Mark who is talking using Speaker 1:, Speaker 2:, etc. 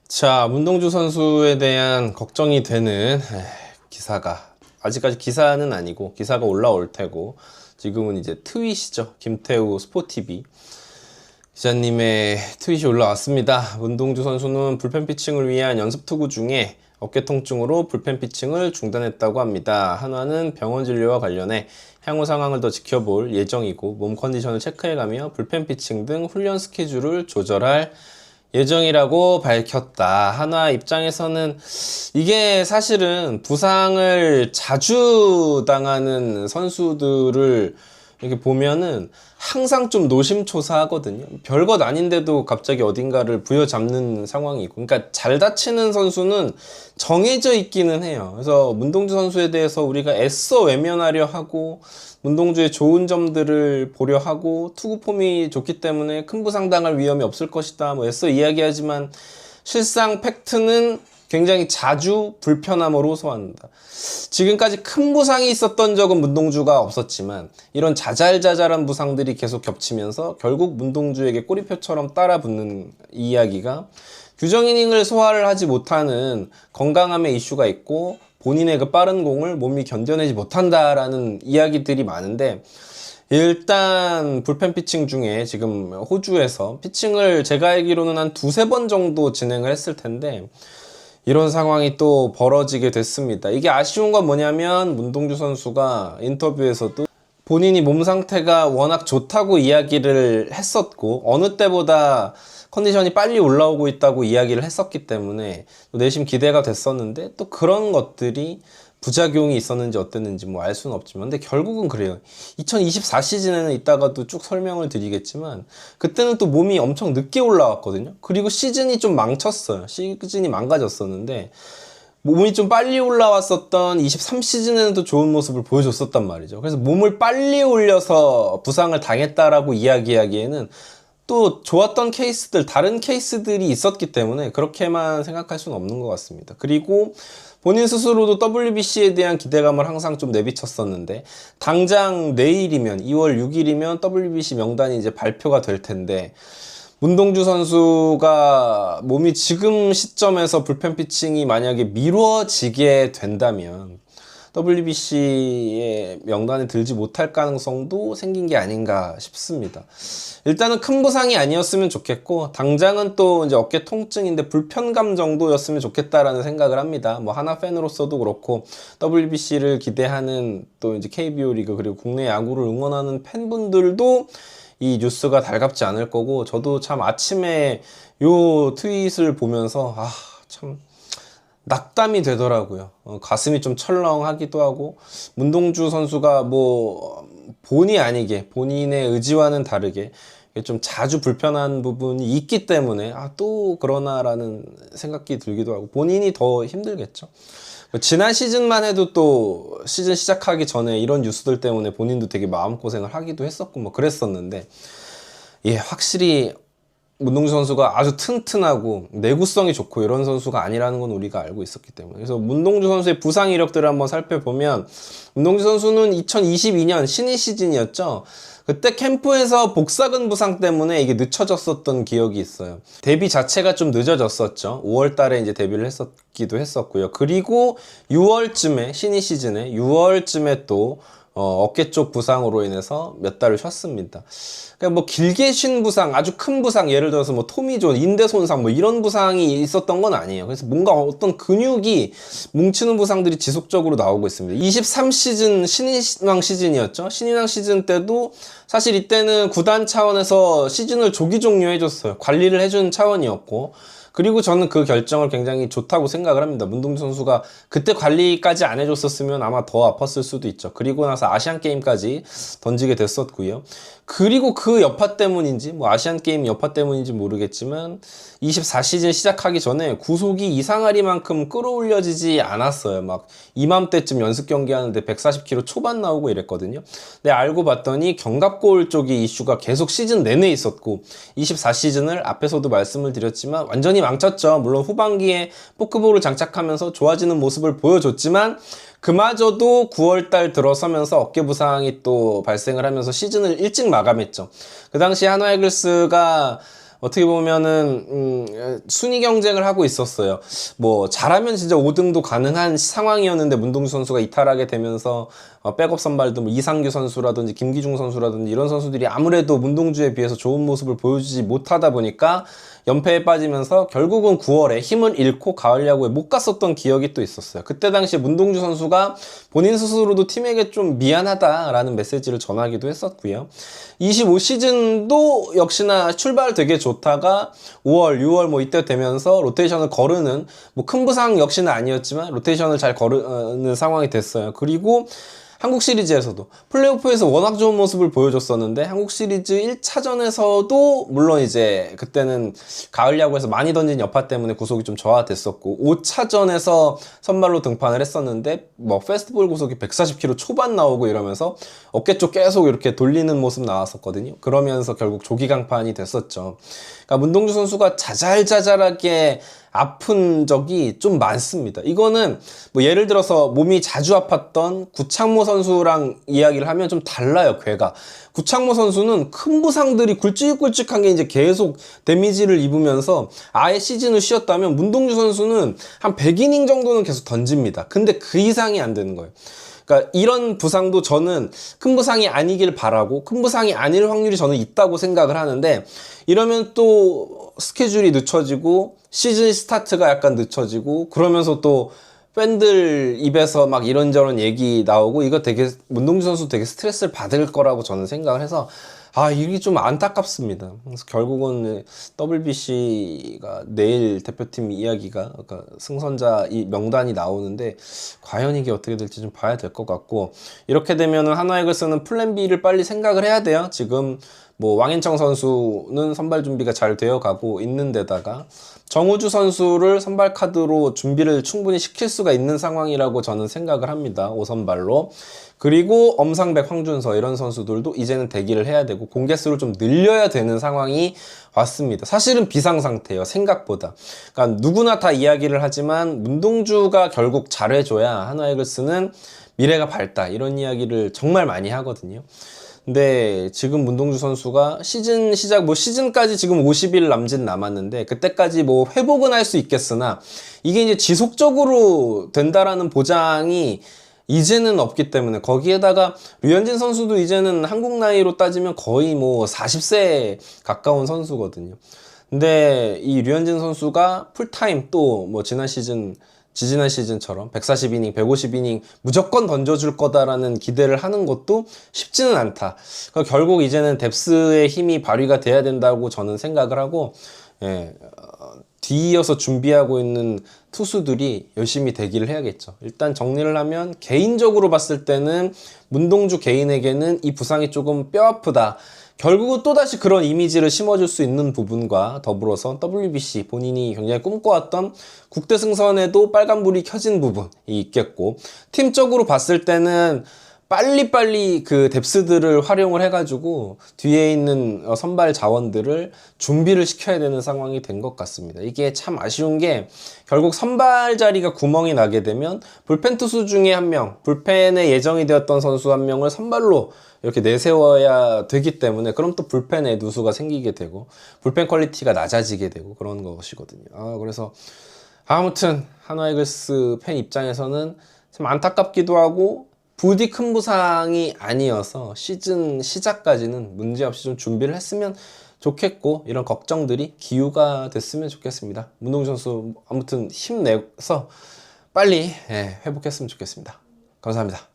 Speaker 1: 자, 문동주 선수에 대한 걱정이 되는 기사가 아직까지 기사는 아니고 기사가 올라올 테고 지금은 이제 트윗이죠. 김태우 스포티비 기자님의 트윗이 올라왔습니다. 문동주 선수는 불펜 피칭을 위한 연습 투구 중에 어깨 통증으로 불펜 피칭을 중단했다고 합니다. 한화는 병원 진료와 관련해 향후 상황을 더 지켜볼 예정이고 몸 컨디션을 체크해가며 불펜 피칭 등 훈련 스케줄을 조절할 예정이라고 밝혔다. 한화 입장에서는 이게 사실은 부상을 자주 당하는 선수들을 이렇게 보면은 항상 좀 노심초사하거든요. 별것 아닌데도 갑자기 어딘가를 부여잡는 상황이 있고, 그러니까 잘 다치는 선수는 정해져 있기는 해요. 그래서 문동주 선수에 대해서 우리가 애써 외면하려 하고 문동주의 좋은 점들을 보려 하고 투구 폼이 좋기 때문에 큰 부상 당할 위험이 없을 것이다 뭐 애써 이야기하지만 실상 팩트는 굉장히 자주 불편함으로 호소한다. 지금까지 큰 부상이 있었던 적은 문동주가 없었지만 이런 자잘자잘한 부상들이 계속 겹치면서 결국 문동주에게 꼬리표처럼 따라붙는 이야기가 규정 이닝을 소화를 하지 못하는 건강함의 이슈가 있고 본인의 그 빠른 공을 몸이 견뎌내지 못한다라는 이야기들이 많은데, 일단 불펜 피칭 중에 지금 호주에서 피칭을 제가 알기로는 한 두세 번 정도 진행을 했을 텐데 이런 상황이 또 벌어지게 됐습니다. 이게 아쉬운 건 뭐냐면 문동주 선수가 인터뷰에서도 본인이 몸 상태가 워낙 좋다고 이야기를 했었고 어느 때보다 컨디션이 빨리 올라오고 있다고 이야기를 했었기 때문에 내심 기대가 됐었는데 또 그런 것들이 부작용이 있었는지 어땠는지 뭐 알 수는 없지만 근데 결국은 그래요. 2024 시즌에는 이따가도 쭉 설명을 드리겠지만 그때는 또 몸이 엄청 늦게 올라왔거든요. 그리고 시즌이 좀 망쳤어요. 시즌이 망가졌었는데 몸이 좀 빨리 올라왔었던 23 시즌에는 또 좋은 모습을 보여줬었단 말이죠. 그래서 몸을 빨리 올려서 부상을 당했다라고 이야기하기에는 또 좋았던 케이스들, 다른 케이스들이 있었기 때문에 그렇게만 생각할 수는 없는 것 같습니다. 그리고 본인 스스로도 WBC에 대한 기대감을 항상 좀 내비쳤었는데 당장 내일이면 2월 6일이면 WBC 명단이 이제 발표가 될 텐데 문동주 선수가 몸이 지금 시점에서 불펜 피칭이 만약에 미뤄지게 된다면 WBC의 명단에 들지 못할 가능성도 생긴 게 아닌가 싶습니다. 일단은 큰 부상이 아니었으면 좋겠고 당장은 또 이제 어깨 통증인데 불편감 정도였으면 좋겠다라는 생각을 합니다. 뭐 하나 팬으로서도 그렇고 WBC를 기대하는 또 이제 KBO 리그 그리고 국내 야구를 응원하는 팬분들도 이 뉴스가 달갑지 않을 거고 저도 참 아침에 요 트윗을 보면서 참 낙담이 되더라고요. 가슴이 좀 철렁하기도 하고 문동주 선수가 뭐 본의 아니게 본인의 의지와는 다르게 좀 자주 불편한 부분이 있기 때문에 또 그러나라는 생각이 들기도 하고 본인이 더 힘들겠죠. 지난 시즌만 해도 또 시즌 시작하기 전에 이런 뉴스들 때문에 본인도 되게 마음고생을 하기도 했었고 뭐 그랬었는데 확실히 문동주 선수가 아주 튼튼하고 내구성이 좋고 이런 선수가 아니라는 건 우리가 알고 있었기 때문에 그래서 문동주 선수의 부상 이력들을 한번 살펴보면 문동주 선수는 2022년 신인 시즌이었죠. 그때 캠프에서 복사근 부상 때문에 이게 늦춰졌었던 기억이 있어요. 데뷔 자체가 좀 늦어졌었죠. 5월 달에 이제 데뷔를 했었기도 했었고요. 그리고 6월쯤에 신인 시즌에 6월쯤에 또 어깨 쪽 부상으로 인해서 몇 달을 쉬었습니다. 그러니까 뭐 길게 쉰 부상, 아주 큰 부상, 예를 들어서 뭐 토미존, 인대 손상 뭐 이런 부상이 있었던 건 아니에요. 그래서 뭔가 어떤 근육이 뭉치는 부상들이 지속적으로 나오고 있습니다. 23 시즌 신인왕 시즌이었죠. 신인왕 시즌 때도 사실 이때는 구단 차원에서 시즌을 조기 종료해줬어요. 관리를 해준 차원이었고 그리고 저는 그 결정을 굉장히 좋다고 생각을 합니다. 문동주 선수가 그때 관리까지 안 해줬었으면 아마 더 아팠을 수도 있죠. 그리고 나서 아시안게임까지 던지게 됐었고요. 그리고 그 여파 때문인지 뭐 아시안게임 여파 때문인지 모르겠지만 24 시즌 시작하기 전에 구속이 이상하리만큼 끌어올려지지 않았어요. 막 이맘때쯤 연습 경기 하는데 140km 초반 나오고 이랬거든요. 근데 알고 봤더니 견갑골 쪽이 이슈가 계속 시즌 내내 있었고 24 시즌을 앞에서도 말씀을 드렸지만 완전히 망쳤죠. 물론 후반기에 포크볼을 장착하면서 좋아지는 모습을 보여줬지만 그마저도 9월달 들어서면서 어깨 부상이 또 발생을 하면서 시즌을 일찍 마감했죠. 그 당시 한화 이글스가 어떻게 보면은 순위 경쟁을 하고 있었어요. 뭐 잘하면 진짜 5등도 가능한 상황이었는데 문동주 선수가 이탈하게 되면서 백업 선발도 뭐 이상규 선수라든지 김기중 선수라든지 이런 선수들이 아무래도 문동주에 비해서 좋은 모습을 보여주지 못하다 보니까 연패에 빠지면서 결국은 9월에 힘을 잃고 가을 야구에 못 갔었던 기억이 또 있었어요. 그때 당시에 문동주 선수가 본인 스스로도 팀에게 좀 미안하다라는 메시지를 전하기도 했었고요. 25시즌도 역시나 출발 되게 좋다가 5월, 6월 뭐 이때 되면서 로테이션을 거르는 뭐 큰 부상 역시는 아니었지만 로테이션을 잘 거르는 상황이 됐어요. 그리고 한국 시리즈에서도 플레이오프에서 워낙 좋은 모습을 보여줬었는데 한국 시리즈 1차전에서도 물론 이제 그때는 가을 야구에서 많이 던진 여파 때문에 구속이 좀 저하됐었고 5차전에서 선발로 등판을 했었는데 뭐 페스티벌 구속이 140km 초반 나오고 이러면서 어깨 쪽 계속 이렇게 돌리는 모습 나왔었거든요. 그러면서 결국 조기 강판이 됐었죠. 그러니까 문동주 선수가 자잘자잘하게 아픈 적이 좀 많습니다. 이거는 뭐 예를 들어서 몸이 자주 아팠던 구창모 선수랑 이야기를 하면 좀 달라요, 궤가. 구창모 선수는 큰 부상들이 굵직굵직한 게 이제 계속 데미지를 입으면서 아예 시즌을 쉬었다면 문동주 선수는 한 100이닝 정도는 계속 던집니다. 근데 그 이상이 안 되는 거예요. 그러니까 이런 부상도 저는 큰 부상이 아니길 바라고 큰 부상이 아닐 확률이 저는 있다고 생각을 하는데 이러면 또 스케줄이 늦춰지고 시즌 스타트가 약간 늦춰지고 그러면서 또 팬들 입에서 막 이런저런 얘기 나오고 이거 되게 문동주 선수 되게 스트레스를 받을 거라고 저는 생각을 해서 이게 좀 안타깝습니다. 그래서 결국은 WBC가 내일 대표팀 이야기가 그러니까 승선자 이 명단이 나오는데 과연 이게 어떻게 될지 좀 봐야 될 것 같고 이렇게 되면은 한화이글스는 플랜 B를 빨리 생각을 해야 돼요. 지금 뭐 왕인청 선수는 선발 준비가 잘 되어 가고 있는 데다가 정우주 선수를 선발 카드로 준비를 충분히 시킬 수가 있는 상황이라고 저는 생각을 합니다. 5선발로. 그리고 엄상백, 황준서 이런 선수들도 이제는 대기를 해야 되고 공개수를 좀 늘려야 되는 상황이 왔습니다. 사실은 비상 상태예요. 생각보다. 그러니까 누구나 다 이야기를 하지만 문동주가 결국 잘해줘야 한화이글스는 미래가 밝다 이런 이야기를 정말 많이 하거든요. 근데 지금 문동주 선수가 시즌 시작 뭐 시즌까지 지금 50일 남짓 남았는데 그때까지 뭐 회복은 할 수 있겠으나 이게 이제 지속적으로 된다라는 보장이 이제는 없기 때문에 거기에다가 류현진 선수도 이제는 한국 나이로 따지면 거의 뭐 40세에 가까운 선수거든요. 근데 이 류현진 선수가 풀타임 또 뭐 지지난 시즌처럼 140이닝, 150이닝 무조건 던져줄 거다라는 기대를 하는 것도 쉽지는 않다. 그러니까 결국 이제는 뎁스의 힘이 발휘가 돼야 된다고 저는 생각을 하고 뒤이어서 준비하고 있는 투수들이 열심히 대기를 해야겠죠. 일단 정리를 하면 개인적으로 봤을 때는 문동주 개인에게는 이 부상이 조금 뼈아프다. 결국은 또다시 그런 이미지를 심어줄 수 있는 부분과 더불어서 WBC 본인이 굉장히 꿈꿔왔던 국대 승선에도 빨간불이 켜진 부분이 있겠고 팀적으로 봤을 때는 빨리빨리 그 뎁스들을 활용을 해가지고 뒤에 있는 선발 자원들을 준비를 시켜야 되는 상황이 된 것 같습니다. 이게 참 아쉬운 게 결국 선발 자리가 구멍이 나게 되면 불펜 투수 중에 한 명, 불펜에 예정이 되었던 선수 한 명을 선발로 이렇게 내세워야 되기 때문에 그럼 또 불펜에 누수가 생기게 되고 불펜 퀄리티가 낮아지게 되고 그런 것이거든요. 그래서 아무튼 한화이글스 팬 입장에서는 참 안타깝기도 하고 부디 큰 부상이 아니어서 시즌 시작까지는 문제없이 좀 준비를 했으면 좋겠고 이런 걱정들이 기우가 됐으면 좋겠습니다. 문동주 선수 아무튼 힘내서 빨리 회복했으면 좋겠습니다. 감사합니다.